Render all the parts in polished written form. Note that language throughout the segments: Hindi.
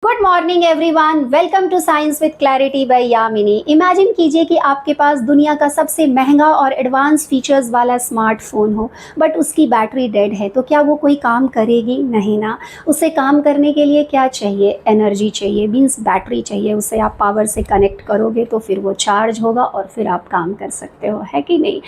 Good morning everyone, welcome to science with clarity by Yamini. Imagine कीजिए कि आपके पास दुनिया का सबसे महंगा और एडवांस फीचर्स वाला स्मार्टफोन हो, बट उसकी बैटरी डेड है। तो क्या वो कोई काम करेगी? नहीं ना। उसे काम करने के लिए क्या चाहिए? एनर्जी चाहिए, मीन्स बैटरी चाहिए। उसे आप पावर से कनेक्ट करोगे तो फिर वो चार्ज होगा और फिर आप काम कर सकते हो, है कि नहीं?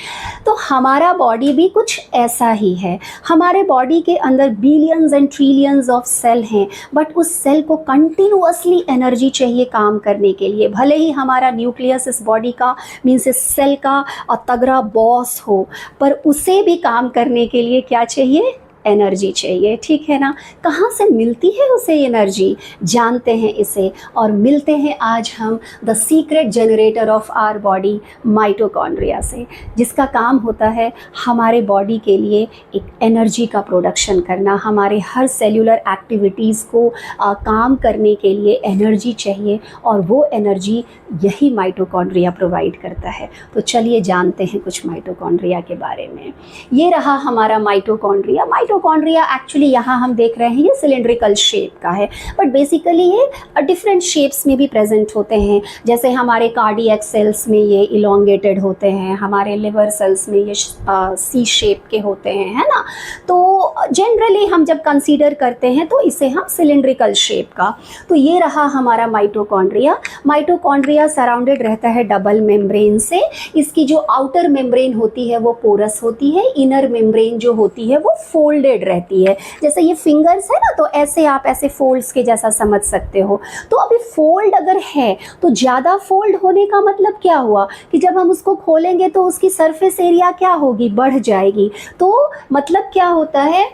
तो हमारा बॉडी भी कुछ ऐसा ही है। हमारे बॉडी के अंदर billions and trillions of cell हैं, बट उस सेल को कंटिन्यूअसली एनर्जी चाहिए काम करने के लिए। भले ही हमारा न्यूक्लियस इस बॉडी का, मीन्स इस सेल का तगड़ा बॉस हो, पर उसे भी काम करने के लिए क्या चाहिए? एनर्जी चाहिए, ठीक है ना। कहाँ से मिलती है उसे एनर्जी? जानते हैं इसे, और मिलते हैं आज हम the secret generator of our body, mitochondria से, जिसका काम होता है हमारे बॉडी के लिए एक एनर्जी का प्रोडक्शन करना। हमारे हर सेल्यूलर एक्टिविटीज़ को काम करने के लिए एनर्जी चाहिए, और वो एनर्जी यही माइटोकॉन्ड्रिया प्रोवाइड करता है। तो चलिए जानते हैं कुछ माइटोकॉन्ड्रिया के बारे में। ये रहा हमारा माइटोकॉन्ड्रिया। माइटोकॉन्ड्रिया एक्चुअली यहाँ हम देख रहे हैं ये सिलेंड्रिकल शेप का है, बट बेसिकली ये डिफरेंट शेप्स में भी प्रेजेंट होते हैं। जैसे हमारे कार्डियक सेल्स में ये इलोंगेटेड होते हैं, हमारे लिवर सेल्स में ये सी शेप के होते हैं, है ना। तो जनरली हम जब कंसीडर करते हैं तो इसे हम सिलेंड्रिकल शेप का। तो ये रहा हमारा माइटोकॉन्ड्रिया। माइटोकॉन्ड्रिया सराउंडेड रहता है डबल मेम्ब्रेन से। इसकी जो आउटर मेम्ब्रेन होती है वो पोरस होती है, इनर मेम्ब्रेन जो होती है वो फोल्डेड रहती है। जैसे ये फिंगर्स है ना, तो ऐसे आप ऐसे फोल्ड्स के जैसा समझ सकते हो। तो अभी फोल्ड अगर है तो ज़्यादा फोल्ड होने का मतलब क्या हुआ कि जब हम उसको खोलेंगे तो उसकी सरफेस एरिया क्या होगी? बढ़ जाएगी। तो मतलब क्या होता है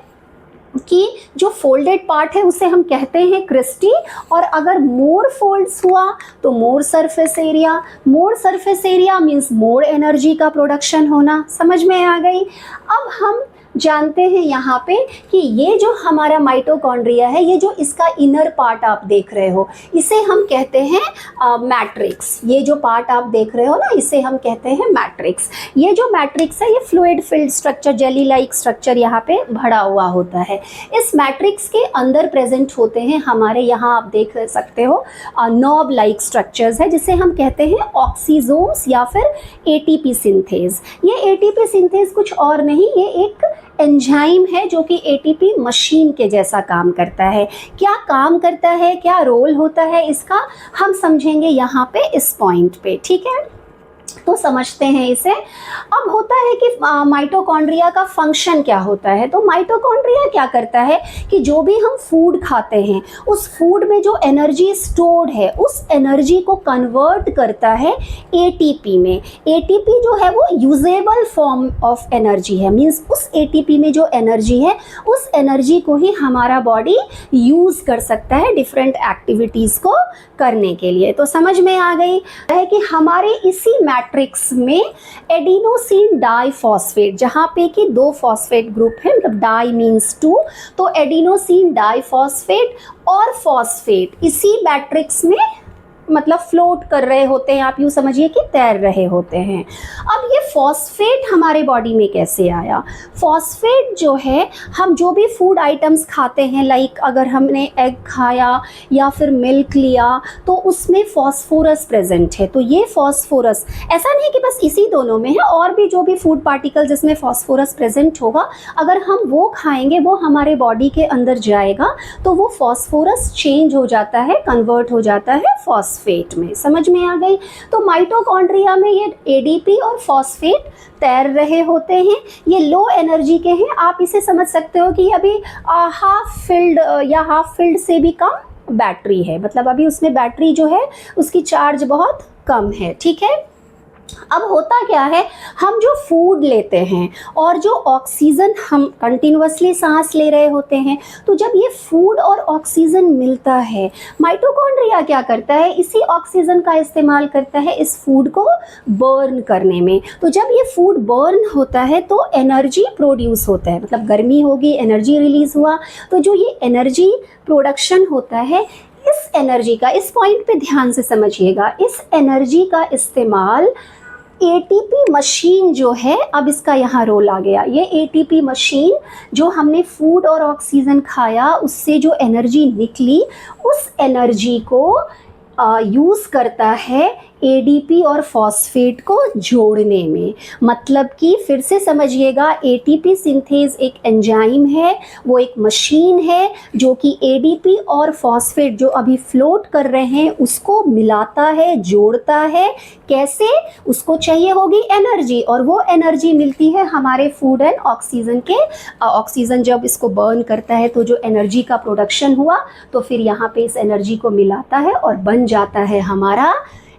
कि जो फोल्डेड पार्ट है उसे हम कहते हैं क्रिस्टी, और अगर मोर फोल्ड्स हुआ तो more surface area. More surface area means more energy का प्रोडक्शन होना। समझ में आ गई? अब हम जानते हैं यहाँ पे कि ये जो हमारा माइटोकॉन्ड्रिया है, ये जो इसका इनर पार्ट आप देख रहे हो, इसे हम कहते हैं मैट्रिक्स। ये जो पार्ट आप देख रहे हो ना, इसे हम कहते हैं मैट्रिक्स। ये जो मैट्रिक्स है ये fluid filled structure, jelly like structure यहाँ पे भरा हुआ होता है। इस मैट्रिक्स के अंदर प्रेजेंट होते हैं हमारे, यहाँ आप देख सकते हो नॉब लाइक स्ट्रक्चर्स है, जिसे हम कहते हैं ऑक्सीजोम्स या फिर एटीपी सिंथेज। ये एटीपी सिंथेज कुछ और नहीं, ये एक एंजाइम है जो कि एटीपी मशीन के जैसा काम करता है। क्या काम करता है, क्या रोल होता है इसका, हम समझेंगे यहाँ पे इस पॉइंट पे, ठीक है। तो समझते हैं इसे। अब होता है कि माइटोकॉन्ड्रिया का फंक्शन क्या होता है। तो माइटोकॉन्ड्रिया क्या करता है कि जो भी हम फूड खाते हैं उस फूड में जो एनर्जी स्टोर्ड है उस एनर्जी को कन्वर्ट करता है एटीपी में। एटीपी जो है वो यूजेबल फॉर्म ऑफ एनर्जी है, मीन्स उस एटीपी में जो एनर्जी है उस एनर्जी को ही हमारा बॉडी यूज कर सकता है डिफरेंट एक्टिविटीज को करने के लिए। तो समझ में आ गई है कि हमारे इसी मैट्रिक्स में एडिनोसिन डाइफॉस्फेट, जहाँ पे कि दो फॉस्फेट ग्रुप है, मतलब डाई मीन्स टू, तो एडिनोसिन डाइफॉस्फेट और फॉस्फेट इसी मैट्रिक्स में मतलब फ्लोट कर रहे होते हैं। आप यूँ समझिए कि तैर रहे होते हैं। अब ये फॉस्फेट हमारे बॉडी में कैसे आया? फॉस्फेट जो है, हम जो भी फूड आइटम्स खाते हैं, लाइक अगर हमने एग खाया या फिर मिल्क लिया तो उसमें फॉस्फोरस प्रेजेंट है। तो ये फॉस्फोरस ऐसा नहीं कि बस इसी दोनों में है, और भी जो भी फूड पार्टिकल जिसमें फॉस्फोरस प्रेजेंट होगा, अगर हम वो खाएंगे वो हमारे बॉडी के अंदर जाएगा तो वो फॉस्फोरस चेंज हो जाता है, कन्वर्ट हो जाता है फॉस्फेट में। समझ में आ गई? तो माइटोकॉन्ड्रिया में ये एडीपी और फॉस्फेट तैर रहे होते हैं। ये लो एनर्जी के हैं। आप इसे समझ सकते हो कि अभी हाफ फिल्ड या हाफ फिल्ड से भी कम बैटरी है, मतलब अभी उसमें बैटरी जो है उसकी चार्ज बहुत कम है, ठीक है। अब होता क्या है, हम जो फूड लेते हैं और जो ऑक्सीजन हम कंटिन्यूअसली सांस ले रहे होते हैं, तो जब ये फूड और ऑक्सीजन मिलता है, माइटोकॉन्ड्रिया क्या करता है, इसी ऑक्सीजन का इस्तेमाल करता है इस फूड को बर्न करने में। तो जब ये फूड बर्न होता है तो एनर्जी प्रोड्यूस होता है, मतलब गर्मी होगी, एनर्जी रिलीज हुआ। तो जो ये एनर्जी प्रोडक्शन होता है, इस एनर्जी का, इस पॉइंट पे ध्यान से समझिएगा, इस एनर्जी का इस्तेमाल एटीपी मशीन जो है, अब इसका यहाँ रोल आ गया। ये एटीपी मशीन जो हमने फूड और ऑक्सीजन खाया उससे जो एनर्जी निकली, उस एनर्जी को यूज़ करता है एडीपी और फॉस्फेट को जोड़ने में। मतलब कि फिर से समझिएगा, एटीपी सिंथेज एक एंजाइम है, वो एक मशीन है जो कि एडीपी और फॉस्फेट जो अभी फ्लोट कर रहे हैं उसको मिलाता है, जोड़ता है। कैसे? उसको चाहिए होगी एनर्जी, और वो एनर्जी मिलती है हमारे फूड एंड ऑक्सीजन के। ऑक्सीजन जब इसको बर्न करता है तो जो एनर्जी का प्रोडक्शन हुआ, तो फिर यहाँ पे इस एनर्जी को मिलाता है और बन जाता है हमारा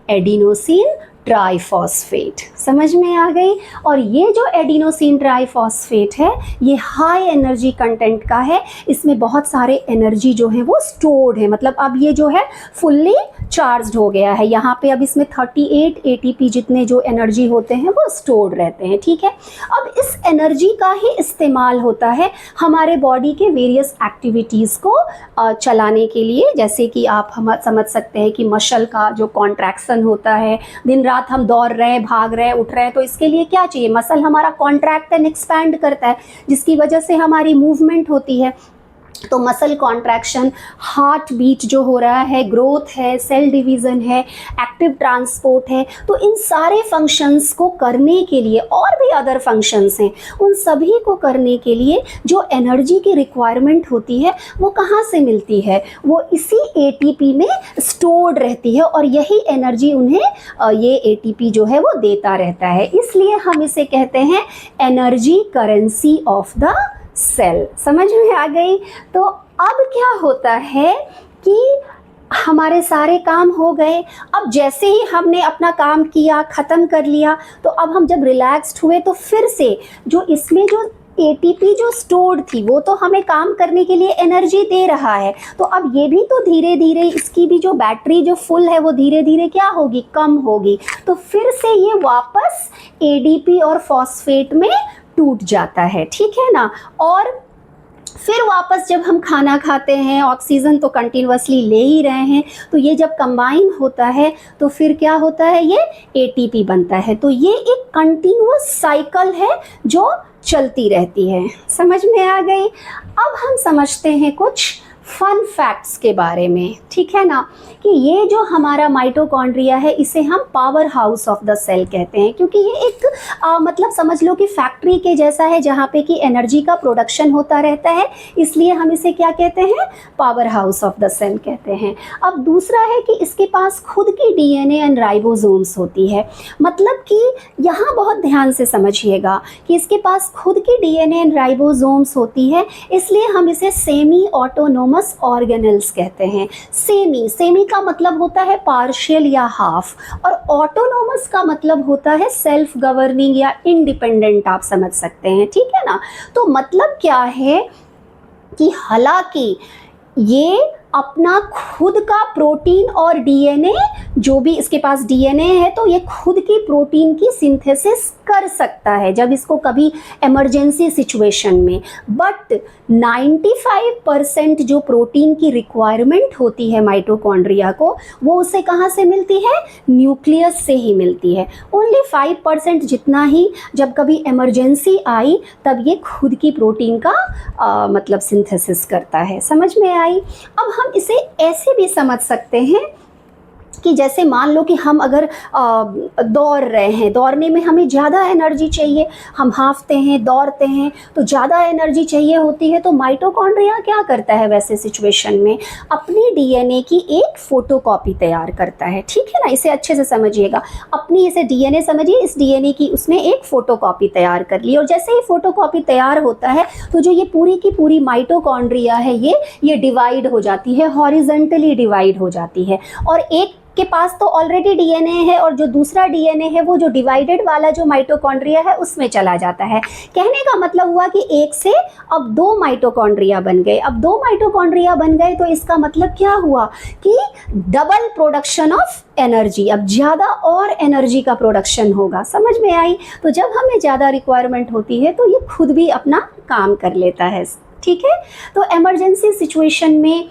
एडिनोसिन ट्राइफॉस्फेट। समझ में आ गई? और ये जो एडिनोसिन ट्राइफॉस्फेट है ये हाई एनर्जी कंटेंट का है। इसमें बहुत सारे एनर्जी जो है वो स्टोर्ड है, मतलब अब ये जो है फुल्ली चार्ज्ड हो गया है। यहाँ पे अब इसमें 38 एटीपी जितने जो एनर्जी होते हैं वो स्टोर्ड रहते हैं। ठीक है, अब इस एनर्जी का ही इस्तेमाल होता है हमारे बॉडी के वेरियस एक्टिविटीज़ को चलाने के लिए। जैसे कि आप हम समझ सकते हैं कि मसल का जो कॉन्ट्रैक्शन होता है, दिन रात हम दौड़ रहे हैं, भाग रहे हैं, उठ रहे हैं, तो इसके लिए क्या चाहिए? मसल हमारा कॉन्ट्रैक्ट एंड एक्सपैंड करता है, जिसकी वजह से हमारी मूवमेंट होती है। तो मसल कॉन्ट्रैक्शन, हार्ट बीट जो हो रहा है, ग्रोथ है, सेल डिवीज़न है, एक्टिव ट्रांसपोर्ट है, तो इन सारे फंक्शंस को करने के लिए, और भी अदर फंक्शंस हैं, उन सभी को करने के लिए जो एनर्जी की रिक्वायरमेंट होती है वो कहाँ से मिलती है? वो इसी एटीपी में स्टोर्ड रहती है, और यही एनर्जी उन्हें ये एटीपी जो है वो देता रहता है। इसलिए हम इसे कहते हैं energy currency of the cell. समझ में आ गई? तो अब क्या होता है कि हमारे सारे काम हो गए। अब जैसे ही हमने अपना काम किया, ख़त्म कर लिया, तो अब हम जब रिलैक्स्ड हुए तो फिर से जो इसमें जो एटीपी जो स्टोर्ड थी वो तो हमें काम करने के लिए एनर्जी दे रहा है, तो अब ये भी तो धीरे धीरे इसकी भी जो बैटरी जो फुल है वो धीरे धीरे क्या होगी? कम होगी। तो फिर से ये वापस एडीपी और फॉस्फेट में टूट जाता है। ठीक है ना? और फिर वापस जब हम खाना खाते हैं, ऑक्सीजन तो कंटिन्यूअसली ले ही रहे हैं, तो ये जब कंबाइन होता है तो फिर क्या होता है? ये एटीपी बनता है। तो ये एक कंटिन्यूअस साइकिल है जो चलती रहती है। समझ में आ गई? अब हम समझते हैं कुछ फन फैक्ट्स के बारे में। ठीक है ना? कि ये जो हमारा माइटोकॉन्ड्रिया है इसे हम power house of the cell कहते हैं, क्योंकि ये एक मतलब समझ लो कि फैक्ट्री के जैसा है जहाँ पे कि एनर्जी का प्रोडक्शन होता रहता है, इसलिए हम इसे क्या कहते हैं? Power house of the cell कहते हैं। अब दूसरा है कि इसके पास खुद की डीएनए एंड राइबोसोम्स होती है। मतलब कि यहाँ बहुत ध्यान से समझिएगा कि इसके पास खुद की डीएनए एंड राइबोसोम्स होती है, इसलिए हम इसे सेमी ऑटोनोमस ऑर्गेनल्स कहते हैं। सेमी का मतलब होता है पार्शियल या हाफ, और ऑटोनोमस का मतलब होता है सेल्फ गवर्निंग या इंडिपेंडेंट, आप समझ सकते हैं। ठीक है ना? तो मतलब क्या है कि हालांकि ये अपना खुद का प्रोटीन और डीएनए, जो भी इसके पास डीएनए है, तो ये खुद की प्रोटीन की सिंथेसिस कर सकता है जब इसको कभी इमरजेंसी सिचुएशन में। बट 95% जो प्रोटीन की रिक्वायरमेंट होती है माइटोकॉन्ड्रिया को, वो उसे कहाँ से मिलती है? न्यूक्लियस से ही मिलती है। ओनली 5% जितना ही जब कभी इमरजेंसी आई तब ये खुद की प्रोटीन का मतलब सिंथेसिस करता है। समझ में आई? अब हम इसे ऐसे भी समझ सकते हैं कि जैसे मान लो कि हम अगर दौड़ रहे हैं, दौड़ने में हमें ज़्यादा एनर्जी चाहिए, हम हाँफते हैं, दौड़ते हैं, तो ज़्यादा एनर्जी चाहिए होती है, तो माइटोकॉन्ड्रिया क्या करता है वैसे सिचुएशन में? अपनी डीएनए की एक फ़ोटोकॉपी तैयार करता है। ठीक है ना? इसे अच्छे से समझिएगा। अपनी इसे डीएनए समझिए, इस डीएनए की उसने एक फ़ोटोकॉपी तैयार कर ली, और जैसे ही फ़ोटोकॉपी तैयार होता है तो जो ये पूरी की पूरी माइटोकॉन्ड्रिया है ये डिवाइड हो जाती है, हॉरिजॉन्टली डिवाइड हो जाती है, और एक के पास तो ऑलरेडी डीएनए है और जो दूसरा डीएनए है वो जो डिवाइडेड वाला जो माइटोकॉन्ड्रिया है उसमें चला जाता है। कहने का मतलब हुआ कि एक से अब 2 माइटोकॉन्ड्रिया बन गए। अब 2 माइटोकॉन्ड्रिया बन गए तो इसका मतलब क्या हुआ कि डबल प्रोडक्शन ऑफ एनर्जी, अब ज़्यादा और एनर्जी का प्रोडक्शन होगा। समझ में आई? तो जब हमें ज़्यादा रिक्वायरमेंट होती है तो ये खुद भी अपना काम कर लेता है। ठीक है? तो इमरजेंसी सिचुएशन में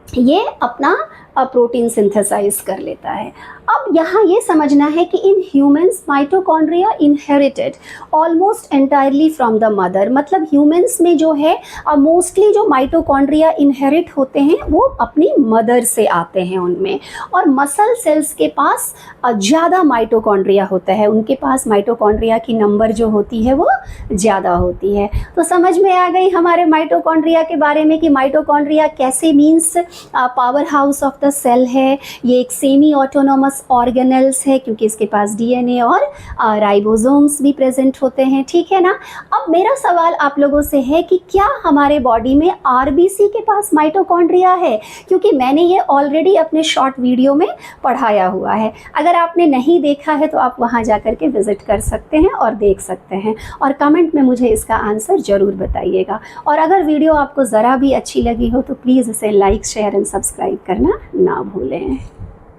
ये अपना प्रोटीन सिंथेसाइज कर लेता है। अब यहाँ ये समझना है कि in humans mitochondria inherited almost entirely from the mother, मतलब ह्यूमंस में जो है मोस्टली जो माइटोकॉन्ड्रिया इनहेरिट होते हैं वो अपनी मदर से आते हैं उनमें। और मसल सेल्स के पास ज़्यादा माइटोकॉन्ड्रिया होता है, उनके पास माइटोकॉन्ड्रिया की नंबर जो होती है वो ज़्यादा होती है। तो समझ में आ गई हमारे माइटोकॉन्ड्रिया के बारे में कि माइटोकॉन्ड्रिया कैसे means power house of the cell है, ये एक सेमी ऑटोनोमस ऑर्गेनल्स है क्योंकि इसके पास डीएनए और राइबोसोम्स भी प्रेजेंट होते हैं, ठीक है ना। अब मेरा सवाल आप लोगों से है कि क्या हमारे बॉडी में आरबीसी के पास माइटोकॉन्ड्रिया है, क्योंकि मैंने ये ऑलरेडी अपने शॉर्ट वीडियो में पढ़ाया हुआ है। अगर आपने नहीं देखा है तो आप वहाँ जा कर के विजिट कर सकते हैं और देख सकते हैं, और कमेंट में मुझे इसका आंसर ज़रूर बताइएगा। और अगर वीडियो आपको ज़रा भी अच्छी लगी हो तो प्लीज़ इसे लाइक शेयर एंड सब्सक्राइब करना ना भूलें।